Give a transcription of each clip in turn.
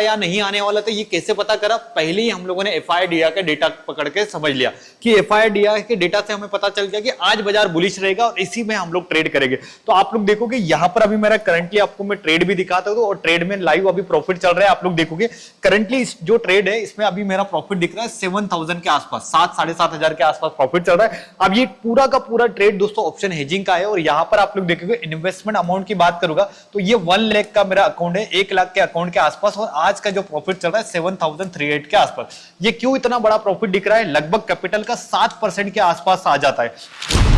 या नहीं आने वाला था, ये कैसे पता करा? पहले ही हम लोगों ने एफआईडीआई का डेटा पकड़ के समझ लिया कि एफआईडीआई के डेटा से हमें पता चल गया कि आज बाजार बुलिश रहेगा और इसी में हम लोग ट्रेड करेंगे। तो आप लोग देखोगे यहां पर अभी मेरा करंटली आपको मैं ट्रेड भी दिखाता हूं और ट्रेड में लाइव अभी प्रॉफिट चल रहा है। आप लोग देखोगे करंटली जो ट्रेड है इसमें अभी मेरा प्रॉफिट दिख रहा है 7000 के आसपास, 7-7.5 के आसपास प्रॉफिट चल रहा है। अब ये पूरा का पूरा ट्रेड दोस्तों ऑप्शन हेजिंग का है और यहां पर आप लोग देखोगे इन्वेस्टमेंट अमाउंट की बात करूंगा तो ये 1 लाख का मेरा अकाउंट है, 1 लाख के अकाउंट के आसपास, और आज का जो प्रॉफिट चल रहा है 7038 के आसपास। ये क्यों इतना बड़ा प्रॉफिट दिख रहा है? लगभग कैपिटल का 7% के आसपास आ जाता है।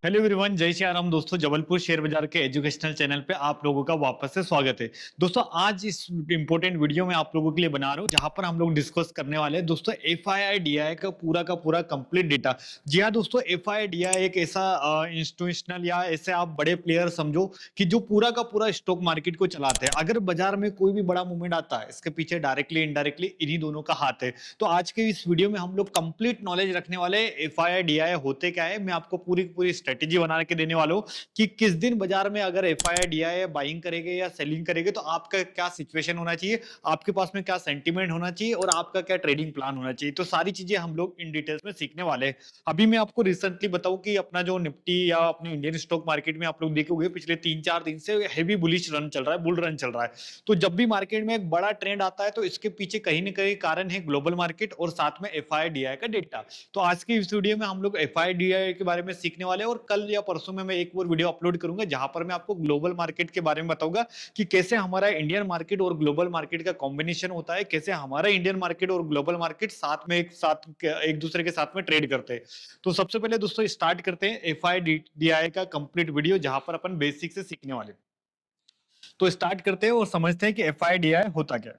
हेलो एवरीवन, जय श्री राम दोस्तों। जबलपुर शेयर बाजार के एजुकेशनल चैनल पे आप लोगों का वापस से स्वागत है। दोस्तों आज इस इंपॉर्टेंट वीडियो में आप लोगों के लिए बना रहा हूं जहां पर हम लोग डिस्कस करने वाले हैं दोस्तों एफआईडीआई का पूरा कंप्लीट डेटा। जी हाँ दोस्तों, एफआईडीआई एक ऐसा इंस्टीट्यूशनल या ऐसे आप बड़े प्लेयर समझो कि जो पूरा का पूरा स्टॉक मार्केट को चलाते हैं। अगर बाजार में कोई भी बड़ा मूवमेंट आता है इसके पीछे डायरेक्टली इनडायरेक्टली इन्हीं दोनों का हाथ है। तो आज के इस वीडियो में हम लोग कंप्लीट नॉलेज रखने वाले एफआईडीआई होते क्या है, मैं आपको पूरी स्ट्रेटेजी बना के देने वाला हूं कि किस दिन बाजार में अगर एफआईडीआई बाइंग करेंगे या सेलिंग करेंगे तो आपका क्या सिचुएशन होना चाहिए, आपके पास में क्या सेंटीमेंट होना चाहिए और आपका क्या ट्रेडिंग प्लान होना चाहिए। तो सारी चीजें हम लोग इन डिटेल्स में सीखने वाले हैं। अभी मैं आपको रिसेंटली बताऊं कि अपना जो निफ्टी या अपने इंडियन स्टॉक मार्केट में आप लोग देखोगे पिछले 3-4 दिन से हेवी बुलिश रन चल रहा है, बुल रन चल रहा है। तो जब भी मार्केट में एक बड़ा ट्रेंड आता है तो इसके पीछे कहीं ना कहीं कारण है ग्लोबल मार्केट और साथ में एफआईडीआई का डेटा। तो आज की इस वीडियो में हम लोग एफआईडीआई के बारे में सीखने वाले हैं और कल या परसों में मैं एक और वीडियो अपलोड करूंगा जहां पर मैं आपको ग्लोबल मार्केट के बारे में बताऊंगा कि कैसे हमारा इंडियन मार्केट और ग्लोबल मार्केट का कॉम्बिनेशन होता है, कैसे हमारा इंडियन मार्केट और ग्लोबल मार्केट साथ में एक दूसरे के साथ में ट्रेड करते हैं। तो सबसे पहले दोस्तों स्टार्ट करते हैं एफआईडीआई का कंप्लीट वीडियो जहां पर अपन बेसिक से सीखने वाले। तो स्टार्ट करते हैं और समझते हैं कि एफआईडीआई होता क्या है।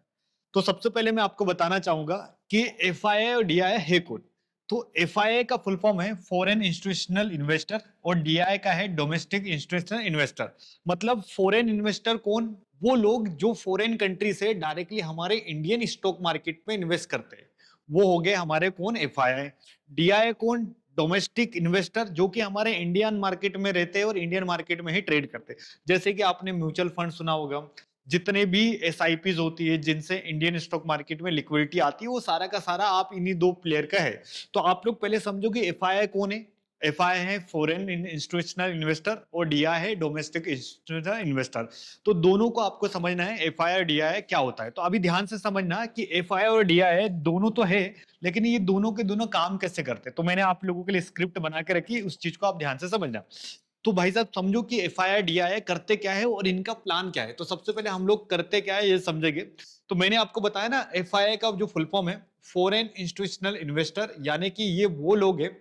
तो सबसे पहले मैं आपको बताना चाहूंगा कि एफआईडीआई है कौन। तो एफआईआई का फुल फॉर्म है फॉरेन इंस्टीट्यूशनल इन्वेस्टर और डीआई का है डोमेस्टिक इंस्टीट्यूशनल इन्वेस्टर। मतलब फॉरेन इन्वेस्टर कौन? वो लोग जो फॉरेन कंट्री से डायरेक्टली हमारे इंडियन स्टॉक मार्केट में इन्वेस्ट करते हैं, वो हो गए हमारे कौन? एफआईआई। डीआई कौन? डोमेस्टिक इन्वेस्टर, जो कि हमारे इंडियन मार्केट में रहते हैं और इंडियन मार्केट में ही ट्रेड करते हैं। जैसे कि आपने म्यूचुअल फंड सुना होगा, जितने भी एसआईपीज होती है जिनसे इंडियन स्टॉक मार्केट में लिक्विडिटी आती है, वो सारा का सारा आप इन्हीं दो प्लेयर का है। तो आप लोग पहले समझो कि एफआईआई कौन है। एफआईआई है फॉरेन इंस्टीट्यूशनल इन्वेस्टर और डीआई है डोमेस्टिक इंस्टीट्यूशनल इन्वेस्टर। तो दोनों को आपको समझना है एफआईआई और डीआई क्या होता है। तो अभी ध्यान से समझना कि एफआईआई और डीआई दोनों तो है, लेकिन ये दोनों के दोनों काम कैसे करते हैं। तो मैंने आप लोगों के लिए स्क्रिप्ट बना के रखी, उस चीज को आप ध्यान से समझना। तो भाई साहब समझो कि एफआईआई डीआई करते क्या है और इनका प्लान क्या है। तो सबसे पहले हम लोग करते क्या है ये समझेंगे। तो मैंने आपको बताया ना एफआईआई का जो फुल फॉर्म है फॉरेन इंस्टीट्यूशनल इन्वेस्टर, यानी कि ये वो लोग हैं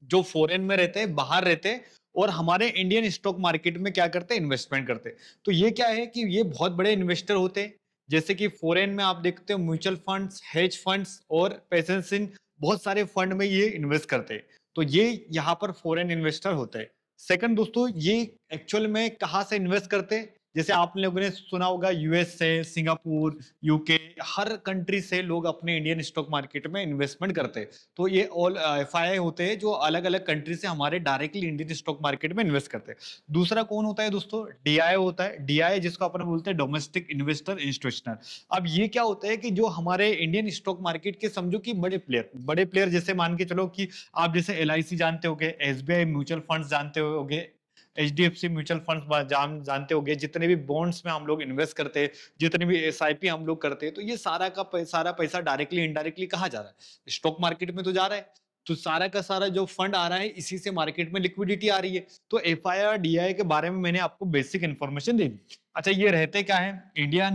जो फॉरेन में रहते हैं, बाहर रहते हैं और हमारे इंडियन स्टॉक मार्केट में क्या करते हैं? इन्वेस्टमेंट करते हैं। तो ये क्या है कि ये बहुत बड़े इन्वेस्टर होते हैं। जैसे कि फॉरेन में आप देखते हो म्यूचुअल फंड्स, हेज फंड्स और पेंशन इन बहुत सारे फंड में ये इन्वेस्ट करते हैं। तो ये यहाँ पर फॉरेन इन्वेस्टर होते हैं। सेकंड दोस्तों, ये एक्चुअल में कहाँ से इन्वेस्ट करते हैं? जैसे आप लोगों ने सुना होगा यूएस से, सिंगापुर, यूके, हर कंट्री से लोग अपने इंडियन स्टॉक मार्केट में इन्वेस्टमेंट करते हैं। तो ये ऑल एफआईआई होते हैं जो अलग अलग कंट्री से हमारे डायरेक्टली इंडियन स्टॉक मार्केट में इन्वेस्ट करते हैं। दूसरा कौन होता है दोस्तों? डीआई होता है। डीआई जिसको अपन बोलते हैं डोमेस्टिक इन्वेस्टर इंस्टीट्यूशनल। अब ये क्या होता है कि जो हमारे इंडियन स्टॉक मार्केट के समझो कि बड़े प्लेयर जैसे मान के चलो कि आप जैसे एलआईसी जानते होगे, एसबीआई म्यूचुअल फंड्स जानते होगे, एचडीएफसी म्यूचुअल फंड्स जानते होंगे, जितने भी बॉन्ड्स में हम लोग इन्वेस्ट करते हैं, जितने भी एसआईपी हम लोग करते हैं, तो ये सारा पैसा डायरेक्टली इनडायरेक्टली कहाँ जा रहा है? स्टॉक मार्केट में तो जा रहा है। तो सारा का सारा जो फंड आ रहा है इसी से मार्केट में लिक्विडिटी आ रही है। तो एफआईआई डीआई के बारे में मैंने आपको बेसिक इन्फॉर्मेशन दे दी। अच्छा, ये रहते क्या है? इंडिया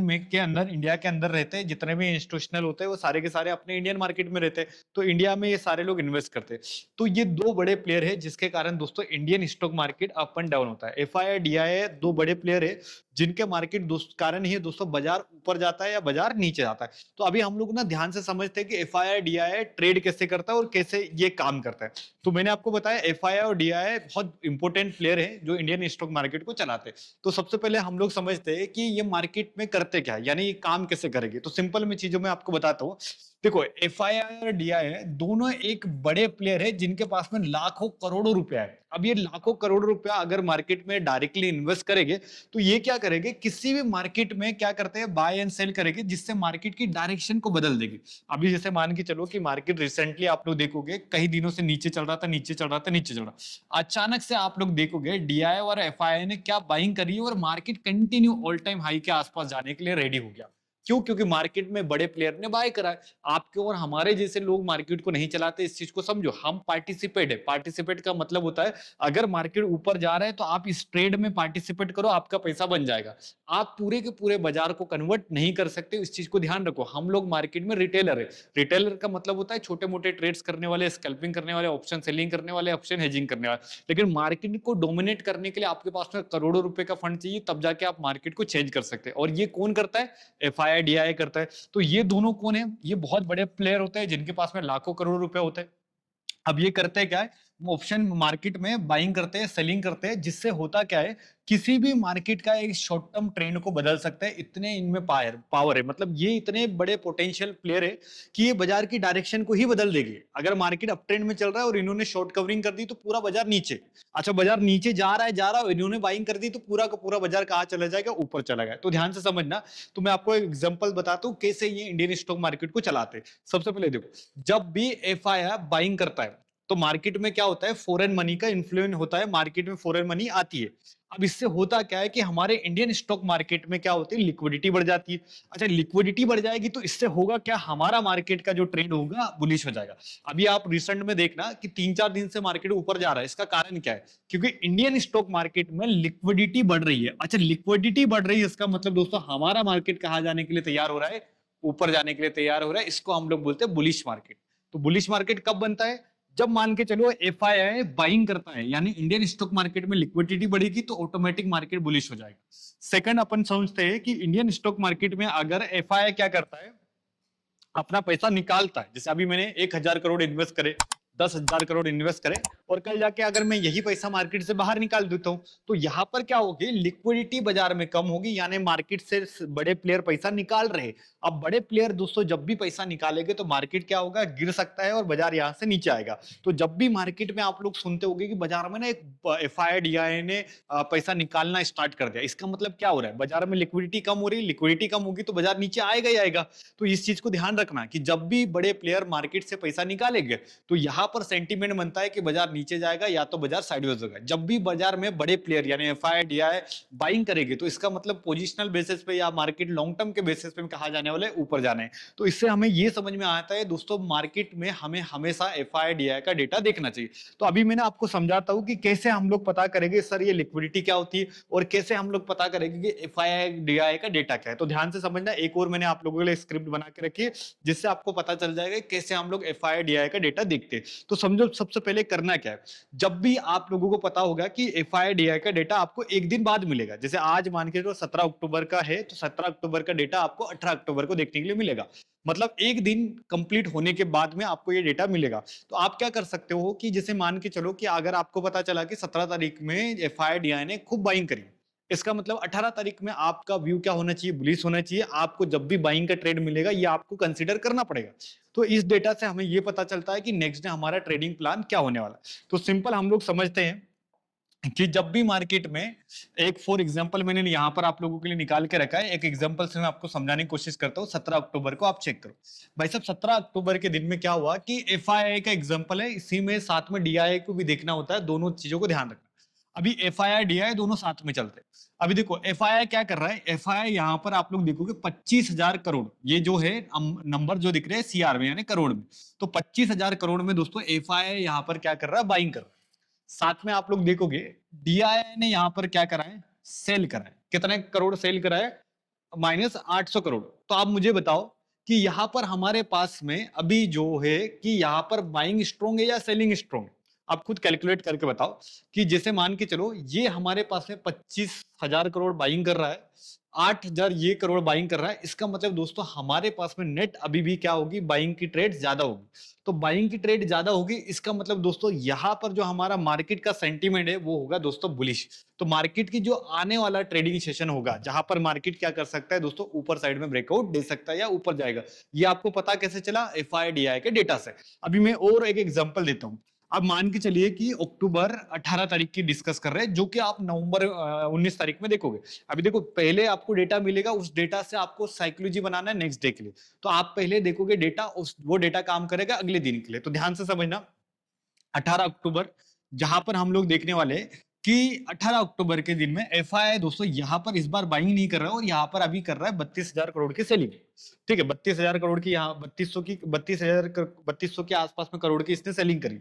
के अंदर रहते हैं। जितने भी इंस्टीट्यूशनल होते हैं वो सारे के सारे अपने इंडियन मार्केट में रहते हैं। तो इंडिया में ये सारे लोग इन्वेस्ट करते हैं। तो ये दो बड़े प्लेयर है जिसके कारण दोस्तों Indian stock market up and down होता है। एफआईआई डीआई दो बड़े प्लेयर है जिनके मार्केट कारण ही दोस्तों बाजार ऊपर जाता है या बाजार नीचे जाता है। तो अभी हम लोग ना ध्यान से समझते हैं कि एफआईआई डीआई ट्रेड कैसे करता है और कैसे ये काम करता है। तो मैंने आपको बताया एफआईआई और डीआई बहुत इंपॉर्टेंट प्लेयर है जो इंडियन स्टॉक मार्केट को चलाते हैं। तो सबसे पहले हम लोग समझते हैं कि ये मार्केट में करते क्या है, यानी ये काम कैसे करेंगे। तो सिंपल में चीजों में आपको बताता हूँ। देखो एफआईआई और डीआई दोनों एक बड़े प्लेयर है जिनके पास में लाखों करोड़ों रुपया है। अब ये लाखों करोड़ रुपया अगर मार्केट में डायरेक्टली इन्वेस्ट करेंगे तो ये क्या करेंगे, किसी भी मार्केट में क्या करते हैं, बाय एंड सेल करेंगे, जिससे मार्केट की डायरेक्शन को बदल देगी। अभी जैसे मान के चलो कि मार्केट रिसेंटली आप लोग देखोगे कई दिनों से नीचे चल रहा था, नीचे चल रहा था, नीचे चल रहा, अचानक से आप लोग देखोगे डीआई और एफआईआई ने क्या बाइंग करी है और market continue all time high के आसपास जाने के लिए रेडी हो गया। क्यों? क्योंकि मार्केट में बड़े प्लेयर ने बाय करा है। आपके और हमारे जैसे लोग मार्केट को नहीं चलाते, इस चीज को समझो। हम पार्टिसिपेट है। पार्टिसिपेट का मतलब होता है अगर मार्केट ऊपर जा रहा है तो आप इस ट्रेड में पार्टिसिपेट करो, आपका पैसा बन जाएगा। आप पूरे के पूरे बाजार को कन्वर्ट नहीं कर सकते, इस चीज को ध्यान रखो। हम लोग मार्केट में रिटेलर है। रिटेलर का मतलब होता है छोटे मोटे ट्रेड्स करने वाले, स्कैल्पिंग करने वाले, ऑप्शन सेलिंग करने वाले, ऑप्शन हेजिंग करने वाले। लेकिन मार्केट को डोमिनेट करने के लिए आपके पास में करोड़ों रुपए का फंड चाहिए, तब जाके आप मार्केट को चेंज कर सकते हैं। और ये कौन करता है? एफआईआई डीआई करता है। तो ये दोनों कौन है? ये बहुत बड़े प्लेयर होते हैं जिनके पास में लाखों करोड़ रुपए होते हैं। अब ये करते हैं क्या है, ऑप्शन मार्केट में बाइंग करते हैं, सेलिंग करते हैं, जिससे होता क्या है, किसी भी मार्केट का एक शॉर्ट टर्म ट्रेंड को बदल सकता है। इतने इनमें पावर है, मतलब ये इतने बड़े पोटेंशियल प्लेयर है कि ये बाजार की डायरेक्शन को ही बदल देगी। अगर मार्केट अप ट्रेंड में चल रहा है और इन्होंने शॉर्ट कवरिंग कर दी तो पूरा बाजार नीचे, अच्छा बाजार नीचे जा रहा है, इन्होंने बाइंग कर दी तो पूरा का पूरा बाजार कहाँ चला जाएगा? ऊपर चला गया। तो ध्यान से समझना। तो मैं आपको एक एग्जांपल बताता हूँ कैसे ये इंडियन स्टॉक मार्केट को चलाते हैं। सबसे पहले देखो, जब भी एफआईआई बाइंग करता है तो मार्केट में क्या होता है, फॉरेन मनी का इन्फ्लुएंस होता है, मार्केट में फॉरेन मनी आती है। अब इससे होता क्या है कि हमारे इंडियन स्टॉक मार्केट में क्या होती है, लिक्विडिटी बढ़ जाती है। अच्छा लिक्विडिटी बढ़ जाएगी तो इससे होगा क्या, हमारा मार्केट का जो ट्रेंड होगा बुलिश हो जाएगा। अभी आप रिसेंट में देखना कि 3-4 दिन से मार्केट ऊपर जा रहा है, इसका कारण क्या है? क्योंकि इंडियन स्टॉक मार्केट में लिक्विडिटी बढ़ रही है। अच्छा लिक्विडिटी बढ़ रही है, इसका मतलब दोस्तों हमारा मार्केट कहाँ जाने के लिए तैयार हो रहा है? ऊपर जाने के लिए तैयार हो रहा है। इसको हम लोग बोलते हैं बुलिश मार्केट। तो बुलिश मार्केट कब बनता है? जब मान के चलो एफआईआई बाइंग करता है, यानी इंडियन स्टॉक मार्केट में लिक्विडिटी बढ़ेगी तो ऑटोमेटिक मार्केट बुलिश हो जाएगा। सेकंड, अपन समझते हैं कि इंडियन स्टॉक मार्केट में अगर एफआईआई क्या करता है, अपना पैसा निकालता है, जैसे अभी मैंने 1,000 करोड़ इन्वेस्ट करे, 10,000 करोड़ इन्वेस्ट करे और कल जाके अगर मैं यही पैसा मार्केट से बाहर निकाल देता हूं तो यहां पर क्या होगी, लिक्विडिटी बाजार में कम होगी, यानी मार्केट से बड़े प्लेयर पैसा निकाल रहे। अब बड़े प्लेयर दोस्तों जब भी पैसा निकालेंगे तो मार्केट क्या होगा, गिर सकता है और बाजार यहां से नीचे आएगा। तो जब भी मार्केट में आप लोग सुनते होंगे कि बाजार में ना एक एफआईआई डीआई ने पैसा निकालना स्टार्ट कर दिया, इसका मतलब क्या हो रहा है, बाजार में लिक्विडिटी कम हो रही है। लिक्विडिटी कम होगी तो बाजार नीचे आएगा ही आएगा। तो इस चीज को ध्यान रखना कि जब भी बड़े प्लेयर मार्केट से पैसा निकालेंगे तो यहां पर सेंटीमेंट बनता है कि बाजार नीचे जाएगा या तो बाजार साइडवेज होगा। जब भी बाजार में बड़े प्लेयर यानी एफआईआई डीआई बाइंग करेंगे तो इसका मतलब पोजिशनल बेसिस पे या मार्केट लॉन्ग टर्म के बेसिस पे कहा जाने वाला है, ऊपर जाना है। तो इससे हमें यह समझ में आता है दोस्तों, मार्केट में हमें हमेशा एफआईआई डीआई का डेटा देखना चाहिए। तो अभी मैंने आपको समझाता हूं कि कैसे हम लोग पता करेंगे सर ये लिक्विडिटी क्या होती है और कैसे हम लोग पता करेंगे कि एफआईआई डीआई का डेटा क्या है। तो ध्यान से समझना। एक और मैंने आप लोगों के लिए स्क्रिप्ट बना के रखी है जिससे आपको पता चल जाएगा कैसे हम लोग एफआईआई डीआई का डेटा देखते हैं। तो समझो सबसे पहले करना क्या है, जब भी आप लोगों को पता होगा कि एफआईआई डीआई का डेटा आपको एक दिन बाद मिलेगा, जैसे आज मान के चलो 17 अक्टूबर का है तो 17 अक्टूबर का डेटा आपको 18 अक्टूबर को देखने के लिए मिलेगा। मतलब एक दिन कंप्लीट होने के बाद में आपको ये डेटा मिलेगा। तो आप क्या कर सकते हो कि जैसे मान के चलो कि अगर आपको पता चला कि 17 तारीख में एफआईआई डीआई ने खूब बाइंग करी, इसका मतलब 18 तारीख में आपका व्यू क्या होना चाहिए, बुलिश होना चाहिए। आपको जब भी बाइंग का ट्रेड मिलेगा ये आपको कंसीडर करना पड़ेगा। तो इस डेटा से हमें ये पता चलता है कि नेक्स्ट डे हमारा ट्रेडिंग प्लान क्या होने वाला है। तो सिंपल हम लोग समझते हैं कि जब भी मार्केट में एक फॉर एग्जांपल मैंने यहाँ पर आप लोगों के लिए निकाल के रखा है, एक एग्जांपल से मैं आपको समझाने की कोशिश करता हूँ। 17 अक्टूबर को आप चेक करो भाई साहब। 17 अक्टूबर के दिन में क्या हुआ कि एफआईआई का एग्जांपल है, इसी में साथ में डीआई को भी देखना होता है, दोनों चीजों को ध्यान रखना। अभी एफआईआई डीआई दोनों साथ में चलते हैं। अभी देखो एफआईआई क्या कर रहा है, एफआईआई यहाँ पर आप लोग देखोगे 25,000 करोड़, ये जो है नंबर जो दिख रहे हैं सीआर में यानी करोड़ में, तो 25,000 करोड़ में दोस्तों एफआईआई यहाँ पर क्या कर रहा है, बाइंग कर रहा है। साथ में आप लोग देखोगे डीआई ने यहां पर क्या करा है, सेल करा है। कितने करोड़ सेल करा है, -800 करोड़। तो आप मुझे बताओ कि यहां पर हमारे पास में अभी जो है कि यहां पर बाइंग स्ट्रॉन्ग है या सेलिंग स्ट्रॉन्ग है? आप खुद कैलकुलेट करके बताओ कि जैसे मान के चलो ये हमारे पास में 25,000 करोड़ बाइंग कर रहा है, 8,000 ये करोड़ बाइंग कर रहा है, इसका मतलब दोस्तों हमारे पास में नेट अभी भी क्या होगी, बाइंग की ट्रेड ज्यादा होगी। तो बाइंग की ट्रेड ज्यादा होगी, इसका मतलब दोस्तों यहाँ पर जो हमारा मार्केट का सेंटीमेंट है वो होगा दोस्तों बुलिश। तो मार्केट की जो आने वाला ट्रेडिंग सेशन होगा जहां पर मार्केट क्या कर सकता है दोस्तों, ऊपर साइड में ब्रेकआउट दे सकता है या ऊपर जाएगा। ये आपको पता कैसे चला, एफआईडीआई के डेटा से। अभी मैं और एक एग्जांपल देता हूं। अब मान के चलिए कि अक्टूबर 18 तारीख की डिस्कस कर रहे हैं, जो कि आप नवंबर 19 तारीख में देखोगे। अभी देखो पहले आपको डेटा मिलेगा, उस डेटा से आपको साइकोलॉजी बनाना है नेक्स्ट डे के लिए। तो आप पहले देखोगे डेटा, उस वो डेटा काम करेगा अगले दिन के लिए। तो ध्यान से समझना, 18 अक्टूबर जहां पर हम लोग देखने वाले हैं कि 18 अक्टूबर के दिन में एफआईआई दोस्तों यहां पर इस बार बाइंग नहीं कर रहा है और यहां पर अभी कर रहा है 32,000 करोड़ की सेलिंग। ठीक है, 32,000 करोड़ की, यहाँ 32,000 के आसपास में करोड़ की इसने सेलिंग करी।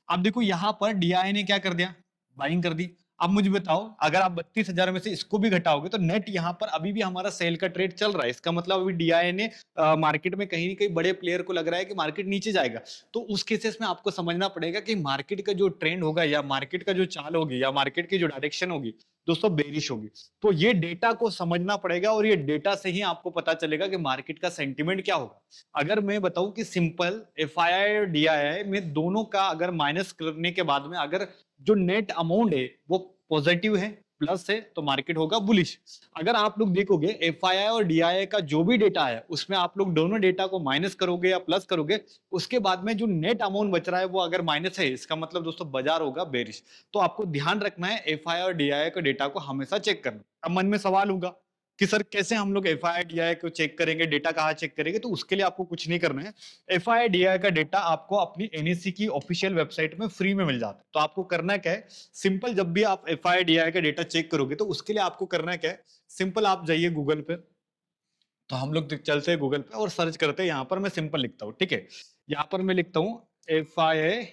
अब देखो यहां पर डीआई ने क्या कर दिया, बाइंग कर दी। अब मुझे बताओ अगर आप 32,000 में से इसको भी घटाओगे तो नेट यहाँ पर अभी भी हमारा सेल का ट्रेड चल रहा है। इसका मतलब अभी डीआई ने मार्केट में कहीं ना कहीं बड़े प्लेयर को लग रहा है कि मार्केट नीचे जाएगा। तो उस केसेस में आपको समझना पड़ेगा कि मार्केट का जो ट्रेंड होगा या मार्केट का जो चाल होगी या मार्केट की जो डायरेक्शन होगी दोस्तों बेरिश होगी। तो ये डेटा को समझना पड़ेगा और ये डेटा से ही आपको पता चलेगा कि मार्केट का सेंटीमेंट क्या होगा। अगर मैं बताऊं कि सिंपल एफआईआई और डीआईआई में दोनों का अगर माइनस करने के बाद में अगर जो नेट अमाउंट है वो पॉजिटिव है, प्लस है, तो मार्केट होगा बुलिश। अगर आप लोग देखोगे एफआईआई और डीआईआई का जो भी डेटा है उसमें आप लोग दोनों डेटा को माइनस करोगे या प्लस करोगे, उसके बाद में जो नेट अमाउंट बच रहा है वो अगर माइनस है, इसका मतलब दोस्तों बाजार होगा बेरिश। तो आपको ध्यान रखना है एफआईआई और डीआईआई के डेटा को हमेशा चेक करना। अब मन में सवाल होगा कि सर कैसे हम लोग एफआईआई डीआईआई को चेक करेंगे, डेटा कहाँ चेक करेंगे? तो उसके लिए आपको कुछ नहीं करना है। एफआईआई डीआईआई का डेटा आपको अपनी एनएससी की ऑफिशियल वेबसाइट में फ्री में मिल जाता है। तो आपको करना क्या है, सिंपल जब भी आप एफआईआई डीआईआई का डेटा चेक करोगे तो उसके लिए आपको करना क्या है, सिंपल आप जाइए गूगल पे। तो हम लोग चलते हैं गूगल पे और सर्च करते हैं। यहाँ पर मैं सिंपल लिखता हूँ, ठीक है, यहाँ पर मैं लिखता हूँ एफआईआई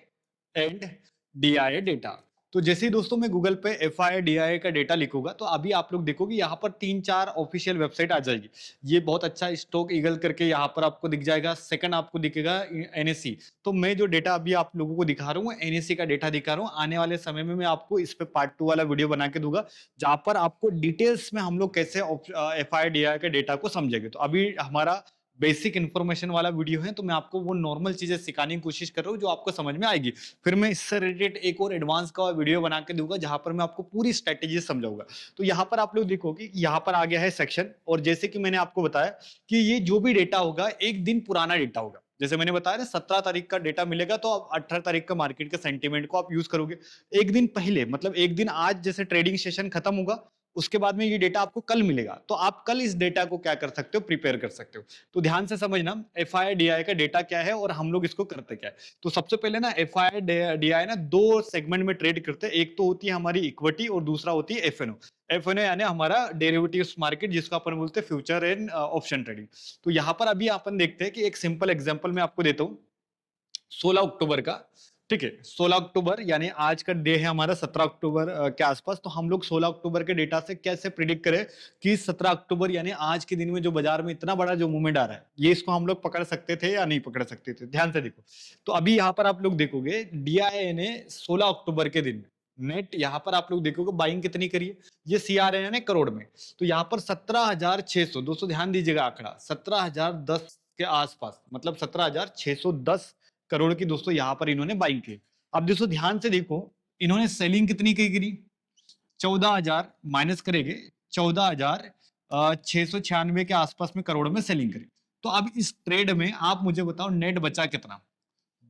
एंड डीआईआई डेटा। तो जैसे ही दोस्तों मैं गूगल पे एफआईआई डीआईआई का डेटा लिखूंगा तो अभी आप लोग देखोगे यहाँ पर 3-4 ऑफिशियल वेबसाइट आ जाएगी। ये बहुत अच्छा स्टॉक ईगल करके यहाँ पर आपको दिख जाएगा। सेकंड आपको दिखेगा एनएससी। तो मैं जो डेटा अभी आप लोगों को दिखा रहा हूँ एनएससी का डेटा दिखा रहा हूँ। आने वाले समय में मैं आपको इस पे पार्ट 2 वाला वीडियो बना के दूंगा जहां पर आपको डिटेल्स में हम लोग कैसे एफआईआई डीआईआई के डेटा को समझेंगे। तो अभी हमारा बेसिक इन्फॉर्मेशन वाला वीडियो है, तो मैं आपको वो नॉर्मल चीजें सिखाने की कोशिश कर रहा हूँ जो आपको समझ में आएगी। फिर मैं इससे रिलेटेड एक और एडवांस का वीडियो बना के दूंगा जहां पर मैं आपको पूरी स्ट्रेटेजी समझाऊंगा। तो यहाँ पर आप लोग देखोगे कि यहाँ पर आ गया है सेक्शन, और जैसे कि मैंने आपको बताया कि ये जो भी डेटा होगा एक दिन पुराना डेटा होगा। जैसे मैंने बताया ना 17 तारीख का डेटा मिलेगा तो आप 18 तारीख का मार्केट के सेंटीमेंट को आप यूज करोगे। एक दिन पहले मतलब एक दिन आज जैसे ट्रेडिंग सेशन खत्म होगा उसके बाद में ये डेटा आपको कल मिलेगा, तो आप कल इस डेटा को क्या कर सकते हो, प्रिपेयर कर सकते हो। तो ध्यान से समझना एफआईआई डीआईआई का डेटा क्या है और हम लोग इसको करते क्या है। तो सबसे पहले ना एफआईआई डीआईआई ना दो सेगमेंट में ट्रेड करते हैं। एक तो होती है हमारी इक्विटी और दूसरा होती है एफएनओ। एफएनओ यानी हमारा डेरिवेटिव्स मार्केट जिसको अपन बोलते हैं फ्यूचर एंड ऑप्शन ट्रेडिंग। तो यहाँ पर अभी अपन देखते हैं कि एक सिंपल एग्जाम्पल मैं आपको देता हूँ 16 अक्टूबर का। ठीक है, 16 अक्टूबर यानी आज का डे है हमारा 17 अक्टूबर के आसपास। तो हम लोग 16 अक्टूबर के डेटा से कैसे प्रिडिक्ट करें कि 17 अक्टूबर यानी आज के दिन में जो बाजार में इतना बड़ा जो मूवमेंट आ रहा है ये इसको हम लोग पकड़ सकते थे या नहीं पकड़ सकते थे। ध्यान से देखो। तो अभी यहाँ पर आप लोग देखोगे डीआईआई ने 16 अक्टूबर के दिन नेट यहाँ पर आप लोग देखोगे बाइंग कितनी करी है, ये सीआरए ने करोड़ में। तो यहाँ पर 17,600, दोस्तों ध्यान दीजिएगा आंकड़ा 17,010 के आसपास, मतलब 17,610 करोड़ की दोस्तों यहाँ पर इन्होंने बाइंग की। अब दोस्तों ध्यान से देखो इन्होंने सेलिंग कितनी की करी, 14,000 माइनस करेंगे 14,696 के आसपास में करोड़ में सेलिंग करी। तो अब इस ट्रेड में आप मुझे बताओ नेट बचा कितना,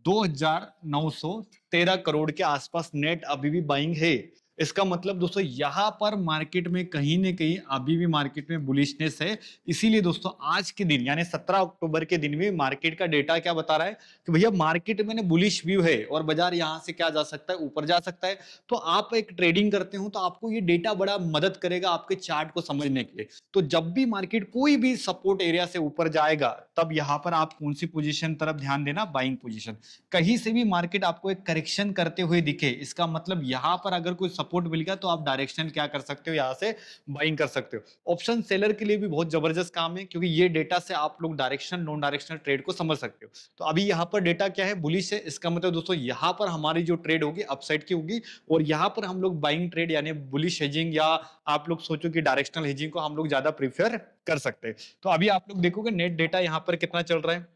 2,913 करोड़ के आसपास नेट अभी भी बाइंग है। इसका मतलब दोस्तों यहाँ पर मार्केट में कहीं ना कहीं अभी भी मार्केट में बुलिशनेस है। इसीलिए दोस्तों आज के दिन यानी 17 अक्टूबर के दिन में मार्केट का डेटा क्या बता रहा है कि भैया मार्केट में बुलिश व्यू है और बाजार यहाँ से क्या जा सकता है, ऊपर जा सकता है। तो आप एक ट्रेडिंग करते हो तो आपको ये डेटा बड़ा मदद करेगा आपके चार्ट को समझने के लिए। तो जब भी मार्केट कोई भी सपोर्ट एरिया से ऊपर जाएगा तब यहाँ पर आप कौन सी पोजीशन तरफ ध्यान देना, बाइंग पोजीशन। कहीं से भी मार्केट आपको एक करेक्शन करते हुए दिखे, इसका मतलब यहाँ पर अगर कोई सपोर्ट मिल गया तो आप डायरेक्शन क्या कर सकते हो, यहाँ से बाइंग कर सकते हो। ऑप्शन सेलर के लिए भी बहुत जबरदस्त काम है, क्योंकि ये डेटा से आप लोग डायरेक्शन नॉन डायरेक्शनल ट्रेड को समझ सकते हो। तो अभी यहाँ पर डेटा क्या है, बुलिश है, इसका मतलब दोस्तों यहाँ पर हमारी जो ट्रेड होगी अपसाइड की होगी, और यहाँ पर हम लोग बाइंग ट्रेड यानी बुलिश हेजिंग, या आप लोग सोचो कि डायरेक्शनल हेजिंग को हम लोग ज्यादा प्रीफर कर सकते हैं। तो अभी आप लोग देखोगे नेट डेटा यहाँ पर कितना चल रहा है,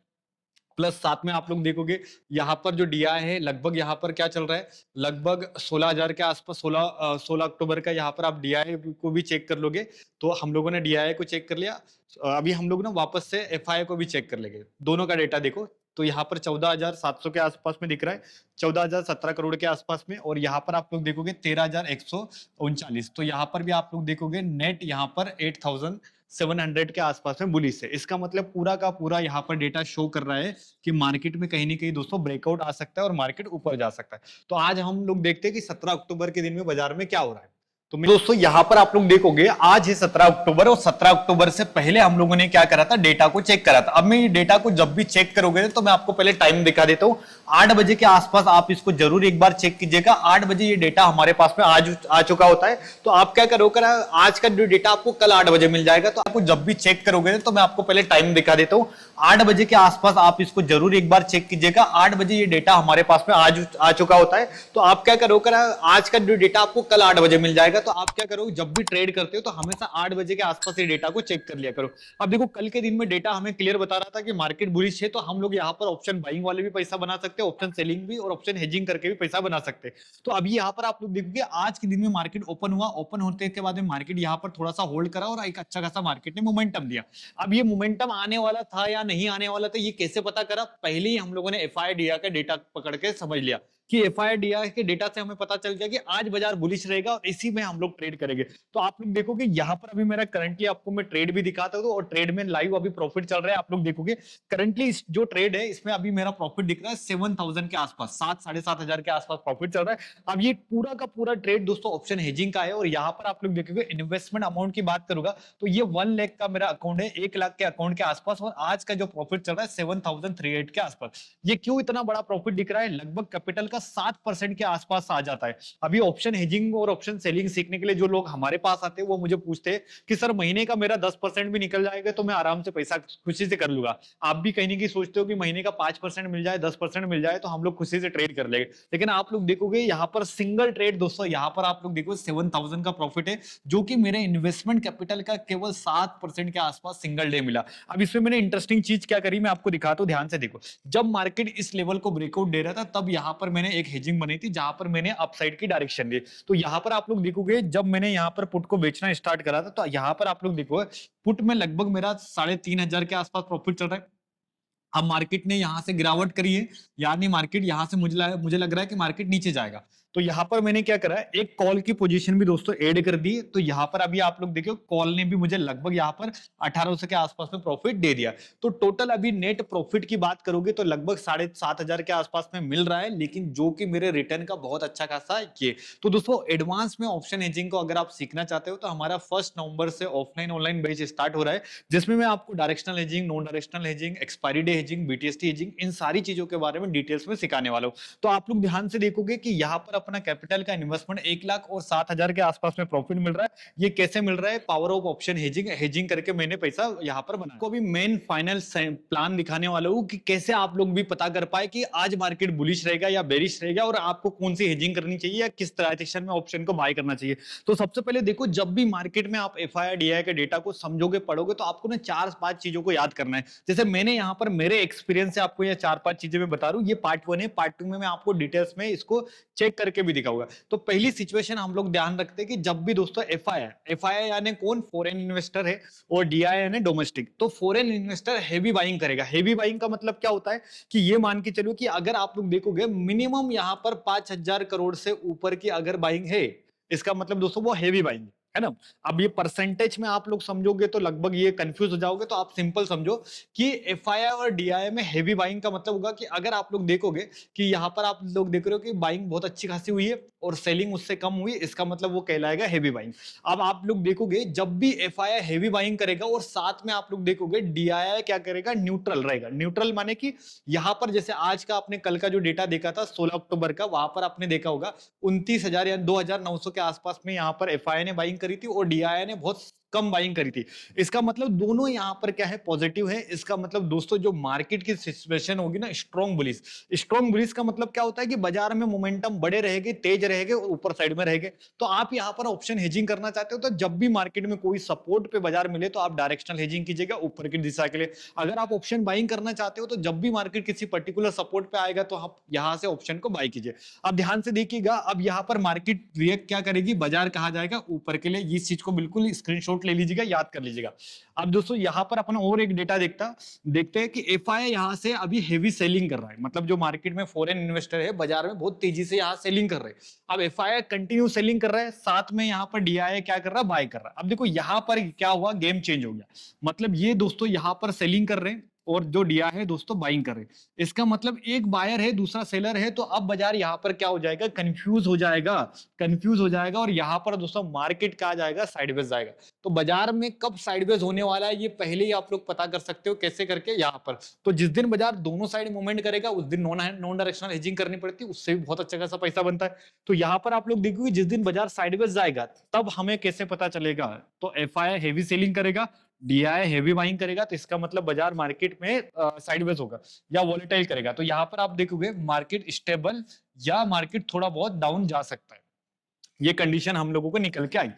प्लस साथ में आप लोग देखोगे यहाँ पर जो डीआई है लगभग यहाँ पर क्या चल रहा है, लगभग 16,000 के आसपास, 16 अक्टूबर का यहाँ पर आप डीआई को भी चेक कर लोगे। तो हम लोगों ने डीआई को चेक कर लिया, अभी हम लोग ना वापस से एफआई को भी चेक कर लेंगे, दोनों का डेटा देखो। तो यहाँ पर 14,700 के आसपास में दिख रहा है, 14,017 करोड़ के आसपास में, और यहाँ पर आप लोग देखोगे 13,139। तो यहाँ पर भी आप लोग देखोगे नेट यहाँ पर 8,700 के आसपास में बुलिश है। इसका मतलब पूरा का पूरा यहाँ पर डेटा शो कर रहा है कि मार्केट में कहीं ना कहीं दोस्तों ब्रेकआउट आ सकता है और मार्केट ऊपर जा सकता है। तो आज हम लोग देखते हैं कि 17 अक्टूबर के दिन में बाजार में क्या हो रहा है। तो दोस्तों यहाँ पर आप लोग देखोगे आज है 17 अक्टूबर, और 17 अक्टूबर से पहले हम लोगों ने क्या करा था, डेटा को चेक करा था। अब मैं डेटा को जब भी चेक करोगे तो मैं आपको पहले टाइम दिखा देता हूँ। 8 बजे के आसपास आप इसको जरूर एक बार चेक कीजिएगा। 8 बजे ये डेटा हमारे पास में आज आ चुका होता है। तो आप क्या करोगे, आज का जो डेटा आपको कल 8 बजे मिल जाएगा। तो आपको जब भी चेक करोगे तो मैं आपको पहले टाइम दिखा देता हूँ। 8 बजे के आसपास आप इसको जरूर एक बार चेक कीजिएगा। 8 बजे ये डेटा हमारे पास में आज आ चुका होता है। तो आप क्या करोगे, आज का जो डेटा आपको कल 8 बजे मिल जाएगा। तो आप क्या करोगे, जब भी ट्रेड करते हो तो हमेशा 8 बजे के आसपास ये डेटा को चेक कर लिया करो। अब देखो कल के दिन में डेटा हमें क्लियर बता रहा था कि मार्केट बुलिश है, तो हम लोग यहाँ पर ऑप्शन बाइंग वाले भी पैसा बना सकते हैं, ऑप्शन सेलिंग भी, और ऑप्शन हेजिंग करके भी पैसा बना सकते हैं। तो अभी यहाँ पर आप लोग देखोगे आज के दिन में मार्केट ओपन हुआ, ओपन होने के बाद में मार्केट यहाँ पर थोड़ा सा होल्ड करा और एक अच्छा खासा मार्केट ने मोमेंटम दिया। अब ये मोमेंटम आने वाला था या नहीं आने वाला था, ये कैसे पता करा, पहले ही हम लोगों ने एफआईडीआई का डेटा पकड़ के समझ लिया कि एफआईडीआई के डेटा से हमें पता चल गया कि आज बाजार बुलिश रहेगा और इसी में हम लोग ट्रेड करेंगे। तो आप लोग देखोगे यहाँ पर अभी मेरा करंटली आपको मैं ट्रेड भी दिखाता हूँ, और ट्रेड में लाइव अभी प्रॉफिट चल रहा है। आप लोग देखोगे करंटली जो ट्रेड है इसमें अभी मेरा प्रॉफिट दिख रहा है 7,000 के आसपास, 7-7,500 के आसपास प्रॉफिट चल रहा है। अब ये पूरा का पूरा ट्रेड दोस्तों ऑप्शन हेजिंग का है। और यहाँ पर आप लोग देखोगे इन्वेस्टमेंट अमाउंट की बात करूंगा तो ये 1 लाख का मेरा अकाउंट है, 1 लाख के अकाउंट के आसपास, और आज का जो प्रॉफिट चल रहा है 7,308 के आसपास। ये क्यों इतना बड़ा प्रॉफिट दिख रहा है, लगभग कैपिटल का 7% के आसपास आ जाता है। अभी ऑप्शन हेजिंग और ऑप्शन सेलिंग सीखने के लिए जो लोग हमारे पास आते हैं वो मुझे पूछते हैं कि सर महीने का मेरा 10% भी निकल जाएगा तो मैं आराम से पैसा खुशी से कर लूंगा। आप भी कहीं की सोचते हो कि महीने का 5% मिल जाए, 10% मिल जाए तो हम लोग खुशी से ट्रेड कर लेंगे। लेकिन आप लोग देखोगे यहाँ पर सिंगल ट्रेड दोस्तों, यहाँ पर आप लोग देखो 7,000 का प्रॉफिट है, जो कि मेरे इन्वेस्टमेंट कैपिटल का केवल 7% के आसपास सिंगल डे मिला। अब इसमें मैंने इंटरेस्टिंग चीज क्या करी, मैं आपको दिखाता हूं, ध्यान से देखो। जब मार्केट इस लेवल को ब्रेकआउट दे रहा था तब यहाँ पर मैंने एक हेजिंग बनी थी, जहां पर मैंने अपसाइड की डायरेक्शन दी। तो यहाँ पर आप लोग देखोगे जब मैंने यहाँ पर पुट को बेचना स्टार्ट करा था तो यहाँ पर आप लोग देखो पुट में लगभग मेरा 3,500 के आसपास प्रॉफिट चल रहा है। अब मार्केट ने यहां से गिरावट करी है, यानी मार्केट यहां से मुझे लग रहा है कि मार्केट नीचे जाएगा। तो यहां पर मैंने क्या करा, एक कॉल की पोजीशन भी दोस्तों ऐड कर दी। तो यहां पर अभी आप लोग देखो कॉल ने भी मुझे लगभग यहां पर 1800 के आसपास में प्रॉफिट दे दिया। तो टोटल अभी नेट प्रॉफिट की बात करोगे तो लगभग 7,500 के आसपास में मिल रहा है, लेकिन जो कि मेरे रिटर्न का बहुत अच्छा खासा ये। तो दोस्तों एडवांस में ऑप्शन हेजिंग को अगर आप सीखना चाहते हो तो हमारा 1 नवंबर से ऑफलाइन ऑनलाइन बैच स्टार्ट हो रहा है, जिसमें मैं आपको directional hedging, non directional hedging, expiry day hedging, BTST hedging, इन सारी चीजों के बारे में डिटेल्स में सिखाने वाला हूं। तो आप लोग ध्यान से देखोगे कि यहाँ पर अपना कैपिटल का इन्वेस्टमेंट 1,07,000 के आसपास में प्रॉफिट मिल रहा है। ये कैसे मिल रहा है, पावर ऑफ ऑप्शन हेजिंग करके मैंने पैसा यहाँ पर बनाया। को भी मेन फाइनल प्लान दिखाने वाला हूँ कि कैसे आप लोग भी पता कर पाए कि आज मार्केट बुलिश रहेगा या बेरिश रहेगा, और आपको कौन सी हेजिंग करनी चाहिए या किस डायरेक्शन में ऑप्शन को बाय करना चाहिए। तो सबसे पहले देखो, जब भी मार्केट में आप एफआईआई डीआई के डेटा को समझोगे, पढ़ोगे, तो आपको ना 4-5 चीजों को याद करना है। जैसे मैंने यहाँ पर मेरे एक्सपीरियंस से आपको ये 4-5 चीजें मैं बता रहा हूँ। ये पार्ट 1 है, पार्ट 2 में मैं आपको डिटेल्स में इसको चेक करके भी दिखाऊंगा। तो पहली सिचुएशन हम लोग ध्यान रखते हैं कि जब भी दोस्तों एफआईआई यानी कौन, फॉरेन इन्वेस्टर है, और डीआई यानी डोमेस्टिक। तो फॉरेन इन्वेस्टर हेवी बाइंग करेगा। हेवी बाइंग का मतलब क्या होता है कि ये मान के चलो कि अगर आप लोग देखोगे मिनिमम यहाँ पर 5,000 करोड़ से ऊपर की अगर बाइंग है, इसका मतलब दोस्तों वो हेवी बाइंग। है ना। अब ये परसेंटेज में आप लोग समझोगे तो लगभग ये कंफ्यूज हो जाओगे, तो आप सिंपल समझो कि एफआईआई और डीआईआई में हेवी बाइंग का मतलब होगा कि अगर आप लोग देखोगे कि यहाँ पर आप लोग देख रहे हो कि बाइंग बहुत अच्छी खासी हुई है और सेलिंग उससे कम हुई, इसका मतलब वो कहलाएगा हेवी बाइंग। अब आप लोग देखोगे जब भी एफआईआई हेवी बाइंग करेगा और साथ में आप लोग देखोगे डीआईआई क्या करेगा, न्यूट्रल रहेगा। न्यूट्रल माने कि यहाँ पर जैसे आज का आपने कल का जो डेटा देखा था 16 अक्टूबर का, वहां पर आपने देखा होगा 29,000 या 2,900 के आसपास में यहाँ पर एफआईआई ने बाइंग करी थी और डीआईआई ने बहुत कम बाइंग करी थी। इसका मतलब दोनों यहाँ पर क्या है, पॉजिटिव है। इसका मतलब दोस्तों जो मार्केट की सिचुएशन होगी ना, स्ट्रॉन्ग बुलिश। स्ट्रॉन्ग बुलिश का मतलब क्या होता है कि बाजार में मोमेंटम बड़े रहेंगे, तेज रहेंगे और ऊपर साइड में रहेंगे। तो आप यहाँ पर ऑप्शन हेजिंग करना चाहते हो तो जब भी मार्केट में कोई सपोर्ट पे बाजार मिले तो आप डायरेक्शनल हेजिंग कीजिएगा ऊपर की दिशा के लिए। अगर आप ऑप्शन बाइंग करना चाहते हो तो जब भी मार्केट किसी पर्टिकुलर सपोर्ट पे आएगा तो आप यहाँ से ऑप्शन को बाई कीजिए। अब ध्यान से देखिएगा, अब यहाँ पर मार्केट रिएक्ट क्या करेगी, बाजार कहा जाएगा ऊपर के लिए। इस चीज को बिल्कुल स्क्रीनशॉट ले लीजिएगा, याद कर लीजिएगा। अब दोस्तों यहाँ पर अपन और एक डेटा देखते हैं कि एफआईआई यहाँ से अभी हेवी सेलिंग कर रहा है। मतलब जो मार्केट में फॉरेन इन्वेस्टर है बाजार में बहुत तेजी से यहाँ सेलिंग कर रहे हैं। अब एफआईआई कंटिन्यू सेलिंग कर रहा है, साथ में यहाँ पर डीआईआई क्या कर रहा है, बाय कर रहा है। अब देखो यहाँ पर क्या हुआ, गेम चेंज हो गया। मतलब ये दोस्तों यहाँ पर सेलिंग कर रहे हैं और जो डीआई है दोस्तों बाइंग कर रहे हैं। इसका मतलब एक बायर है दूसरा सेलर है, तो अब बाजार यहाँ पर क्या हो जाएगा, कंफ्यूज हो जाएगा। कंफ्यूज हो जाएगा और यहाँ पर दोस्तों मार्केट क्या जाएगा, साइडवेज जाएगा। तो बाजार में कब साइडवेज होने वाला है ये पहले ही आप लोग पता कर सकते हो। कैसे करके, यहाँ पर तो जिस दिन बाजार दोनों साइड मूवमेंट करेगा उस दिन नॉन डायरेक्शनल हेजिंग करनी पड़ती है, उससे भी बहुत अच्छा खासा पैसा बनता है। तो यहाँ पर आप लोग देखोगे जिस दिन बाजार साइडवेज जाएगा तब हमें कैसे पता चलेगा, तो एफआईआई हेवी सेलिंग करेगा, डीआई हेवी बाइंग करेगा, तो इसका मतलब बाजार मार्केट में साइडवेज होगा या वॉलेटाइल करेगा। तो यहाँ पर आप देखोगे मार्केट स्टेबल या मार्केट थोड़ा बहुत डाउन जा सकता है। ये कंडीशन हम लोगों को निकल के आई।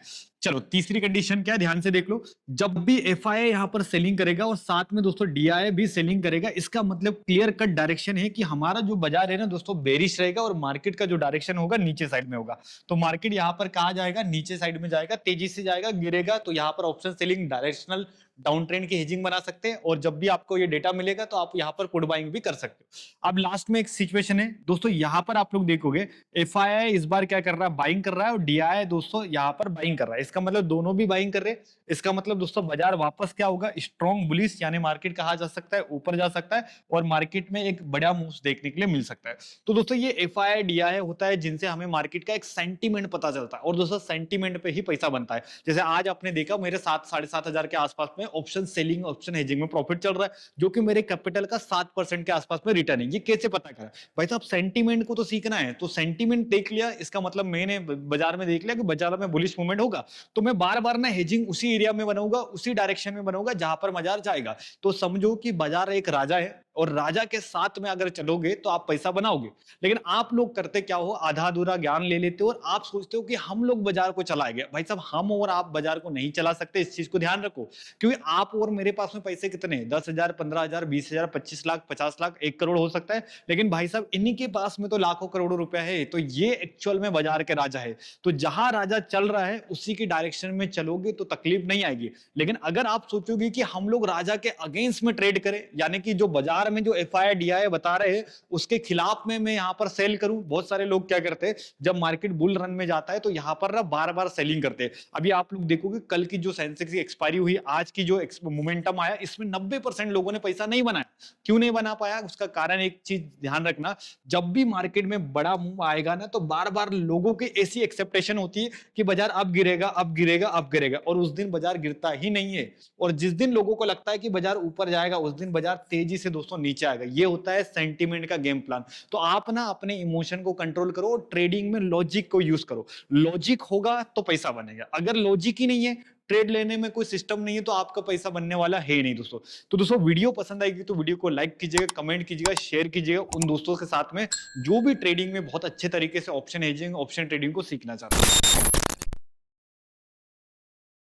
चलो तीसरी कंडीशन क्या है, ध्यान से देख लो। जब भी एफआईआई यहाँ पर सेलिंग करेगा और साथ में दोस्तों डीआई भी सेलिंग करेगा, इसका मतलब क्लियर कट डायरेक्शन है कि हमारा जो बाजार है ना दोस्तों बेरिश रहेगा और मार्केट का जो डायरेक्शन होगा नीचे साइड में होगा। तो मार्केट यहाँ पर कहा जाएगा, नीचे साइड में जाएगा, तेजी से जाएगा, गिरेगा। तो यहाँ पर option selling directional down trend की हेजिंग बना सकते हैं और जब भी आपको ये डेटा मिलेगा तो आप यहाँ पर पुट बाइंग भी कर सकते हो। अब लास्ट में एक सिचुएशन है दोस्तों, यहाँ पर आप लोग देखोगे एफआईआई इस बार क्या कर रहा है, बाइंग कर रहा है और डीआई दोस्तों यहाँ पर बाइंग कर रहा है। इसका मतलब दोनों भी बाइंग कर रहे हैं। इसका मतलब दोस्तों बाजार वापस क्या होगा, स्ट्रॉन्ग बुलिश, यानी मार्केट कहा जा सकता है ऊपर जा सकता है और मार्केट में एक बड़ा मूव देखने के लिए मिल सकता है। तो दोस्तों ये एफआईआई डीआई होता है जिनसे हमें मार्केट का एक सेंटीमेंट पता चलता है और दोस्तों सेंटीमेंट पे ही पैसा बनता है। जैसे आज आपने देखा मेरे 7-7.5 के आसपास में ऑप्शन सेलिंग ऑप्शन हेजिंग में प्रॉफिट चल रहा है, जो कि मेरे कैपिटल का 7% के आसपास में रिटर्न है। ये कैसे पता करा भाई साहब, सेंटीमेंट को तो सीखना है। तो सेंटीमेंट देख लिया, इसका मतलब मैंने बाजार में देख लिया कि बाजार में बुलिश मूवमेंट होगा, तो मैं बार बार ना हेजिंग उसी एरिया में बनाऊंगा, उसी डायरेक्शन में बनाऊंगा जहां पर बाजार जाएगा। तो समझो कि बाजार एक राजा है और राजा के साथ में अगर चलोगे तो आप पैसा बनाओगे। लेकिन आप लोग करते क्या हो, आधा अधूरा ज्ञान ले लेते हो और आप सोचते हो कि हम लोग बाजार को चलाएंगे। भाई साहब हम और आप बाजार को नहीं चला सकते, इस चीज को ध्यान रखो। क्योंकि आप और मेरे पास में पैसे कितने, 10,000, 15,000, 20,000, 25 लाख, 50 लाख, 1 करोड़ हो सकता है। लेकिन भाई साहब इन्हीं के पास में तो लाखों करोड़ों रुपया है। तो ये एक्चुअल में बाजार के राजा है। तो जहां राजा चल रहा है उसी की डायरेक्शन में चलोगे तो तकलीफ नहीं आएगी। लेकिन अगर आप सोचोगे कि हम लोग राजा के अगेंस्ट में ट्रेड करें, यानी कि जो बाजार में जो एफआईआई डीआई बता रहे हैं उसके खिलाफ में मैं यहाँ पर सेल करूं। बहुत सारे लोग क्या करते हैं, जब मार्केट बुल रन में जाता है तो यहाँ पर ना बार बार सेलिंग करते हैं। अभी आप लोग देखोगे कल की जो सेंसेक्स की एक्सपायरी हुई, आज की जो मोमेंटम आया, इसमें 90% लोगों ने पैसा नहीं बनाया। क्यों नहीं बना पाया, उसका कारण एक चीज ध्यान रखना, जब भी मार्केट में बड़ा मूव आएगा ना तो बार बार लोगों की ऐसी एक्सेप्टेशन होती है कि बाजार अब गिरेगा, अब गिरेगा, अब गिरेगा, और उस दिन बाजार गिरता ही नहीं है। और जिस दिन लोगों को लगता है कि बाजार ऊपर जाएगा उस दिन बाजार तेजी से दोस्तों नीचे आएगा। ये होता है सेंटीमेंट का गेम प्लान। तो आप ना अपने इमोशन को कंट्रोल करो और ट्रेडिंग में लॉजिक को यूज करो। लॉजिक होगा तो पैसा बनेगा, अगर लॉजिक ही नहीं है, ट्रेड लेने में कोई सिस्टम नहीं है, तो आपका पैसा बनने वाला है नहीं दोस्तों। तो दोस्तों वीडियो पसंद आएगी तो वीडियो को लाइक कीजिएगा, कमेंट कीजिएगा, शेयर कीजिएगा उन दोस्तों के साथ में जो भी ट्रेडिंग में बहुत अच्छे तरीके से ऑप्शन हेजिंग, ऑप्शन ट्रेडिंग को सीखना चाहते हैं।